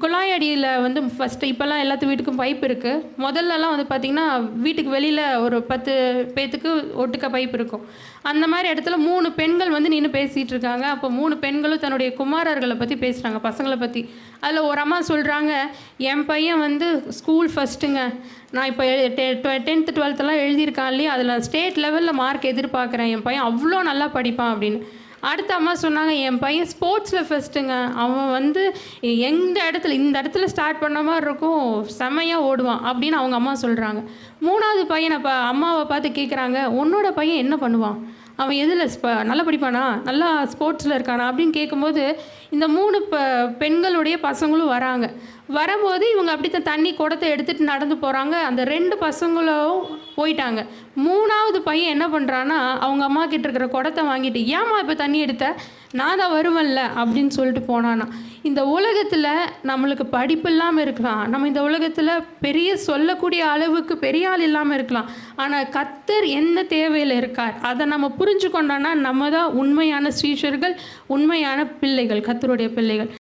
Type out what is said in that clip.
குழாய் அடியில வந்து ஃபர்ஸ்ட்டு இப்போலாம் எல்லாத்து வீட்டுக்கும் பைப் இருக்கு. முதல்லலாம் வந்து பார்த்தீங்கன்னா, வீட்டுக்கு வெளியில ஒரு 10 பேத்துக்கு ஒட்டுக்கா பைப் இருக்கும். அந்த மாரி இடத்துல 3 பெண்கள் வந்து நின்னு பேசிட்டு இருக்காங்க. அப்போ 3 பெண்களும் தன்னுடைய குமாரர்கள பத்தி பேசுறாங்க, பசங்கள பத்தி. அதில ஒரு அம்மா சொல்றாங்க, "என் பையன் வந்து ஸ்கூல் ஃபர்ஸ்ட்டுங்க. நான் இப்போ 10த், 12த்லாம் எழுதியிருக்கான் இல்லையா, அதில ஸ்டேட் லெவல்ல மார்க் எதிர்பார்க்குறேன். என் பையன் அவ்ளோ நல்லா படிப்பான்" அப்படின்னு. அடுத்த அம்மா சொன்னாங்க, "என் பையன் ஸ்போர்ட்ஸில் ஃபர்ஸ்ட்டுங்க. அவன் வந்து இந்த இடத்துல ஸ்டார்ட் பண்ண மாரி இருக்கும். செம்மையா ஓடுவான்" அப்படின்னு அவங்க அம்மா சொல்றாங்க. 3வது பையன அம்மாவ பார்த்து கேட்குறாங்க, "உன்னோட பையன் என்ன பண்ணுவான்? அவன் எதில நல்லா படிப்பானா? நல்லா ஸ்போர்ட்ஸில இருக்கானா?" அப்படின்னு கேட்கும்போது, இந்த 3 பெண்களுடைய பசங்களும் வராங்க. வரம்போது இவங்க அப்படித்தான் தண்ணி குடத்த எடுத்துட்டு நடந்து போறாங்க. அந்த 2 பசங்களும் போயிட்டாங்க. 3வது பையன் என்ன பண்றான்னா, அவங்க அம்மா கிட்ட இருக்கிற குடத்த வாங்கிட்டு, "ஏம்மா இப்ப தண்ணி எடுத்த? நான் தான் வருவேன்ல" அப்படின்னு சொல்லிட்டு போனானாம். இந்த உலகத்தில நம்மளுக்கு படிப்பு இல்லாம இருக்கலாம். நம்ம இந்த உலகத்தில பெரிய சொல்லக்கூடிய அளவுக்கு பெரிய ஆள் இல்லாம இருக்கலாம். ஆனா கர்த்தர் எந்த தேவையில இருக்கார், அத நம்ம புரிஞ்சு கொண்டோம்னா, நம்ம தான் உண்மையான சீஷர்கள், உண்மையான பிள்ளைகள், கர்த்தருடைய பிள்ளைகள்.